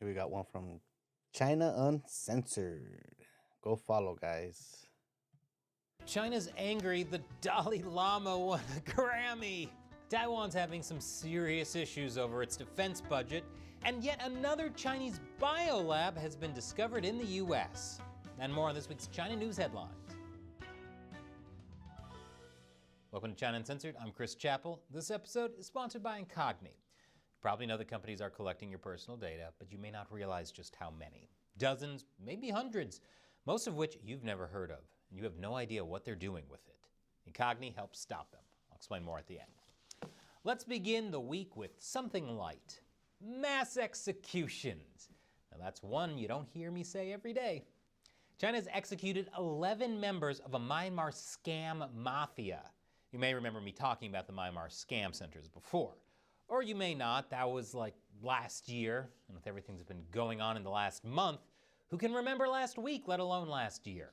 Here we got one from China Uncensored. Go follow, guys. China's angry the Dalai Lama won a Grammy. Taiwan's having some serious issues over its defense budget, and yet another Chinese biolab has been discovered in the US. And more on this week's China News Headlines. Welcome to China Uncensored. I'm Chris Chappell. This episode is sponsored by Incogni. You probably know that companies are collecting your personal data, but you may not realize just how many. Dozens, maybe hundreds, most of which you've never heard of, and you have no idea what they're doing with it. Incogni helps stop them. I'll explain more at the end. Let's begin the week with something light. Mass executions. Now that's one you don't hear me say every day. China's executed 11 members of a Myanmar scam mafia. You may remember me talking about the Myanmar scam centers before. Or you may not, that was like last year, and with everything that's been going on in the last month, who can remember last week, let alone last year?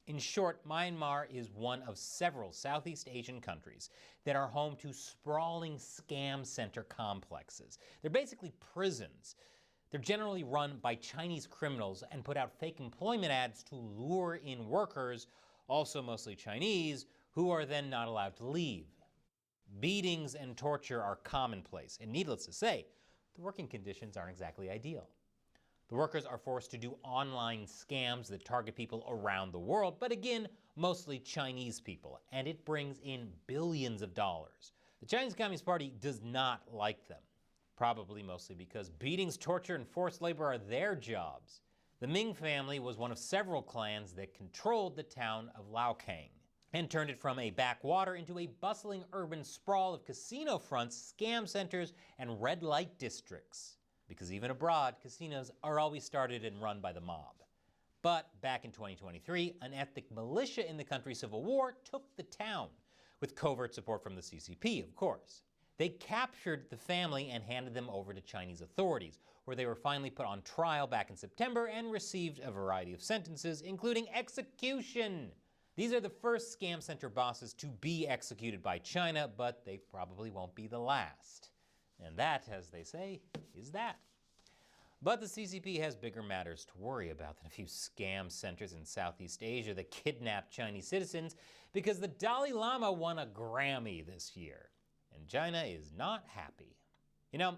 In short, Myanmar is one of several Southeast Asian countries that are home to sprawling scam center complexes. They're basically prisons. They're generally run by Chinese criminals and put out fake employment ads to lure in workers, also mostly Chinese, who are then not allowed to leave. Beatings and torture are commonplace, and needless to say, the working conditions aren't exactly ideal. The workers are forced to do online scams that target people around the world, but again, mostly Chinese people, and it brings in billions of dollars. The Chinese Communist Party does not like them, probably mostly because beatings, torture, and forced labor are their jobs. The Ming family was one of several clans that controlled the town of Laokang and turned it from a backwater into a bustling urban sprawl of casino fronts, scam centers, and red light districts. Because even abroad, casinos are always started and run by the mob. But back in 2023, an ethnic militia in the country's civil war took the town, with covert support from the CCP, of course. They captured the family and handed them over to Chinese authorities, where they were finally put on trial back in September and received a variety of sentences, including execution. These are the first scam center bosses to be executed by China, but they probably won't be the last. And that, as they say, is that. But the CCP has bigger matters to worry about than a few scam centers in Southeast Asia that kidnap Chinese citizens, because the Dalai Lama won a Grammy this year, and China is not happy. You know,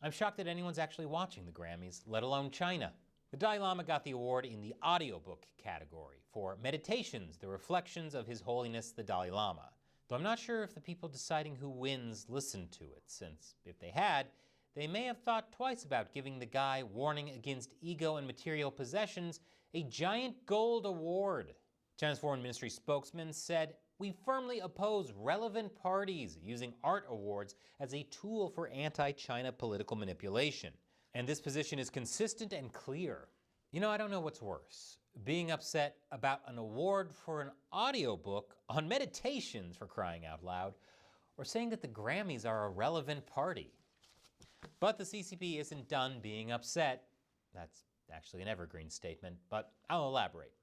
I'm shocked that anyone's actually watching the Grammys, let alone China. The Dalai Lama got the award in the audiobook category for Meditations, the Reflections of His Holiness the Dalai Lama. Though I'm not sure if the people deciding who wins listened to it, since if they had, they may have thought twice about giving the guy warning against ego and material possessions a giant gold award. China's foreign ministry spokesman said, "We firmly oppose relevant parties using art awards as a tool for anti-China political manipulation. And this position is consistent and clear." You know, I don't know what's worse, being upset about an award for an audiobook on meditations, for crying out loud, or saying that the Grammys are a relevant party. But the CCP isn't done being upset. That's actually an evergreen statement, but I'll elaborate.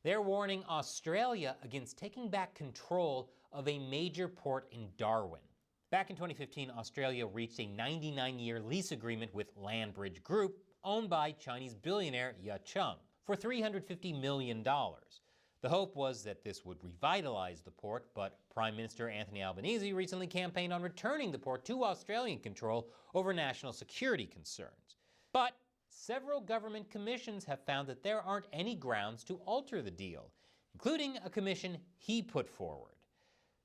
They're warning Australia against taking back control of a major port in Darwin. Back in 2015, Australia reached a 99-year lease agreement with Landbridge Group, owned by Chinese billionaire Ye Cheng, for $350 million. The hope was that this would revitalize the port, but Prime Minister Anthony Albanese recently campaigned on returning the port to Australian control over national security concerns. But several government commissions have found that there aren't any grounds to alter the deal, including a commission he put forward.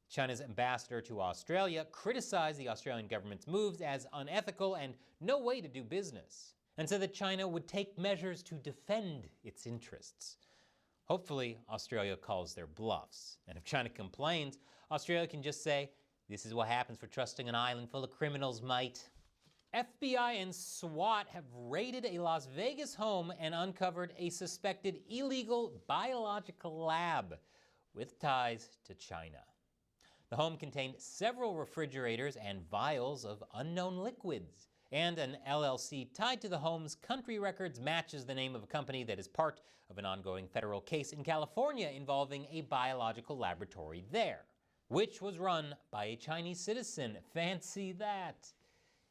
China's ambassador to Australia criticized the Australian government's moves as unethical and no way to do business, and said that China would take measures to defend its interests. Hopefully, Australia calls their bluffs, and if China complains, Australia can just say, "This is what happens for trusting an island full of criminals, mate." FBI and SWAT have raided a Las Vegas home and uncovered a suspected illegal biological lab with ties to China. The home contained several refrigerators and vials of unknown liquids, and an LLC tied to the home's country records matches the name of a company that is part of an ongoing federal case in California involving a biological laboratory there, which was run by a Chinese citizen. Fancy that.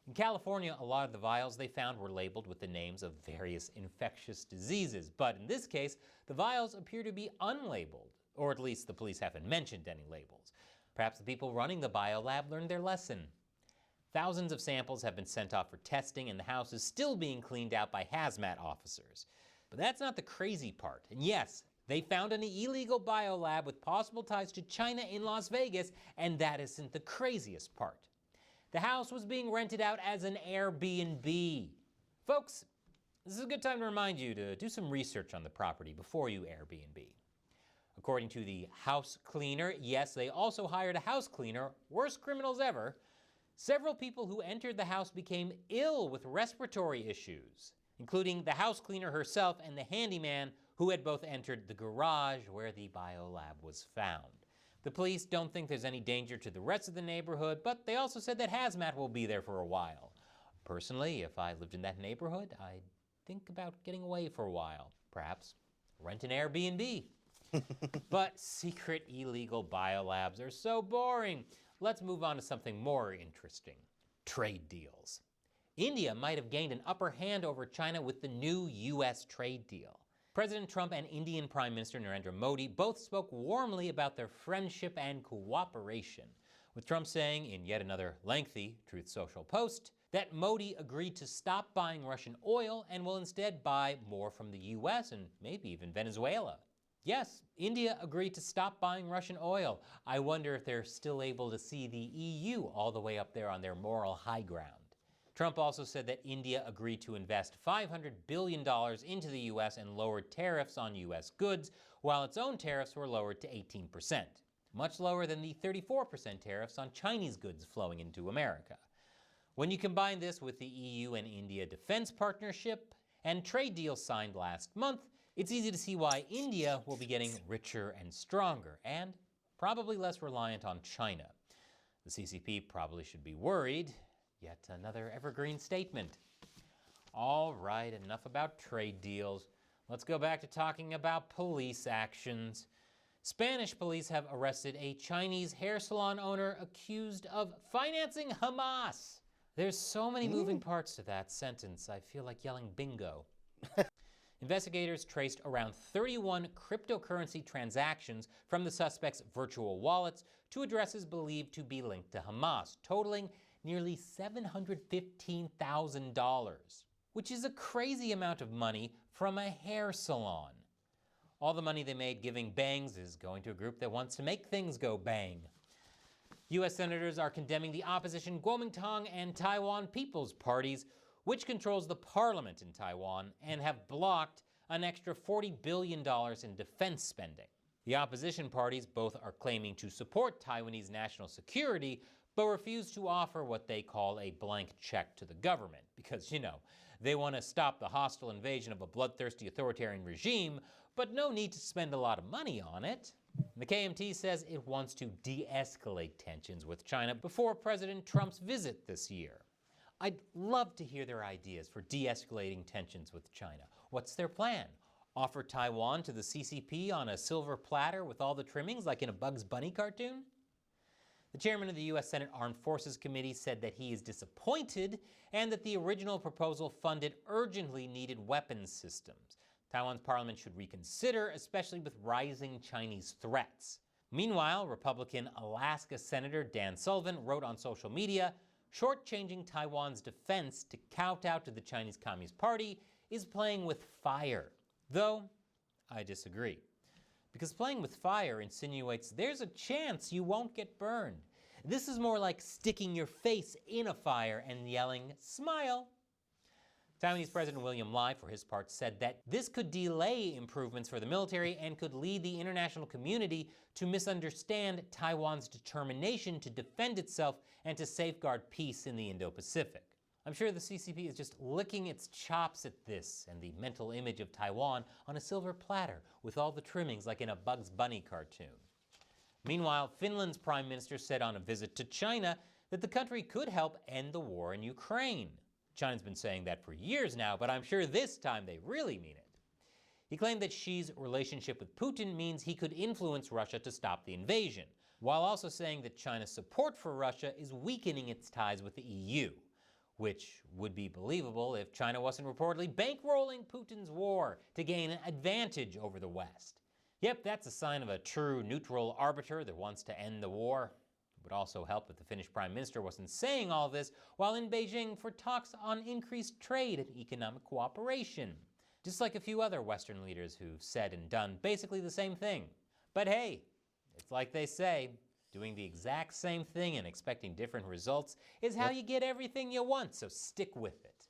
In California, a lot of the vials they found were labeled with the names of various infectious diseases, but in this case, the vials appear to be unlabeled, or at least the police haven't mentioned any labels. Perhaps the people running the biolab learned their lesson. Thousands of samples have been sent off for testing, and the house is still being cleaned out by hazmat officers. But that's not the crazy part. And yes, they found an illegal biolab with possible ties to China in Las Vegas, and that isn't the craziest part. The house was being rented out as an Airbnb. Folks, this is a good time to remind you to do some research on the property before you Airbnb. According to the house cleaner, yes, they also hired a house cleaner, worst criminals ever. Several people who entered the house became ill with respiratory issues, including the house cleaner herself and the handyman who had both entered the garage where the biolab was found. The police don't think there's any danger to the rest of the neighborhood, but they also said that hazmat will be there for a while. Personally, if I lived in that neighborhood, I'd think about getting away for a while. Perhaps rent an Airbnb. But secret illegal biolabs are so boring. Let's move on to something more interesting. Trade deals. India might have gained an upper hand over China with the new U.S. trade deal. President Trump and Indian Prime Minister Narendra Modi both spoke warmly about their friendship and cooperation, with Trump saying in yet another lengthy Truth Social post that Modi agreed to stop buying Russian oil and will instead buy more from the U.S. and maybe even Venezuela. Yes, India agreed to stop buying Russian oil. I wonder if they're still able to see the EU all the way up there on their moral high ground. Trump also said that India agreed to invest $500 billion into the U.S. and lowered tariffs on U.S. goods, while its own tariffs were lowered to 18%, much lower than the 34% tariffs on Chinese goods flowing into America. When you combine this with the EU and India defense partnership and trade deals signed last month, it's easy to see why India will be getting richer and stronger, and probably less reliant on China. The CCP probably should be worried. Yet another evergreen statement. All right, enough about trade deals. Let's go back to talking about police actions. Spanish police have arrested a Chinese hair salon owner accused of financing Hamas. There's so many moving parts to that sentence, I feel like yelling bingo. Investigators traced around 31 cryptocurrency transactions from the suspect's virtual wallets to addresses believed to be linked to Hamas, totaling nearly $715,000, which is a crazy amount of money from a hair salon. All the money they made giving bangs is going to a group that wants to make things go bang. U.S. senators are condemning the opposition Kuomintang and Taiwan People's Parties, which controls the parliament in Taiwan, and have blocked an extra $40 billion in defense spending. The opposition parties both are claiming to support Taiwanese national security, but refuse to offer what they call a blank check to the government, because, they want to stop the hostile invasion of a bloodthirsty authoritarian regime, but no need to spend a lot of money on it. The KMT says it wants to de-escalate tensions with China before President Trump's visit this year. I'd love to hear their ideas for de-escalating tensions with China. What's their plan? Offer Taiwan to the CCP on a silver platter with all the trimmings like in a Bugs Bunny cartoon? The chairman of the U.S. Senate Armed Forces Committee said that he is disappointed and that the original proposal funded urgently needed weapons systems. Taiwan's parliament should reconsider, especially with rising Chinese threats. Meanwhile, Republican Alaska Senator Dan Sullivan wrote on social media, "Shortchanging Taiwan's defense to kowtow to the Chinese Communist Party is playing with fire." Though, I disagree. Because playing with fire insinuates there's a chance you won't get burned. This is more like sticking your face in a fire and yelling, "Smile." Taiwanese President William Lai, for his part, said that this could delay improvements for the military and could lead the international community to misunderstand Taiwan's determination to defend itself and to safeguard peace in the Indo-Pacific. I'm sure the CCP is just licking its chops at this and the mental image of Taiwan on a silver platter with all the trimmings like in a Bugs Bunny cartoon. Meanwhile, Finland's prime minister said on a visit to China that the country could help end the war in Ukraine. China's been saying that for years now, but I'm sure this time they really mean it. He claimed that Xi's relationship with Putin means he could influence Russia to stop the invasion, while also saying that China's support for Russia is weakening its ties with the EU, which would be believable if China wasn't reportedly bankrolling Putin's war to gain an advantage over the West. Yep, that's a sign of a true neutral arbiter that wants to end the war. It would also help if the Finnish Prime Minister wasn't saying all this while in Beijing for talks on increased trade and economic cooperation. Just like a few other Western leaders who've said and done basically the same thing. But hey, it's like they say, doing the exact same thing and expecting different results is how you get everything you want, so stick with it.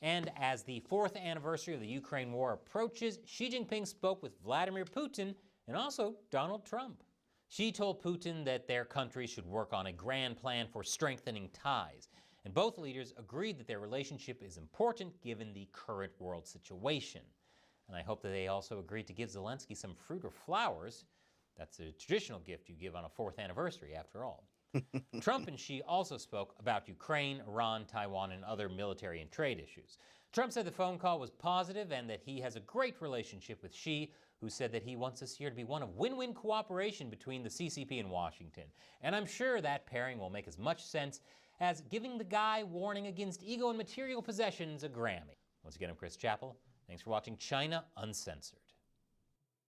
And as the 4th anniversary of the Ukraine war approaches, Xi Jinping spoke with Vladimir Putin and also Donald Trump. Xi told Putin that their countries should work on a grand plan for strengthening ties, and both leaders agreed that their relationship is important given the current world situation. And I hope that they also agreed to give Zelensky some fruit or flowers. That's a traditional gift you give on a 4th anniversary, after all. Trump and Xi also spoke about Ukraine, Iran, Taiwan, and other military and trade issues. Trump said the phone call was positive and that he has a great relationship with Xi, who said that he wants this year to be one of win-win cooperation between the CCP and Washington. And I'm sure that pairing will make as much sense as giving the guy warning against ego and material possessions a Grammy. Once again, I'm Chris Chappell. Thanks for watching China Uncensored.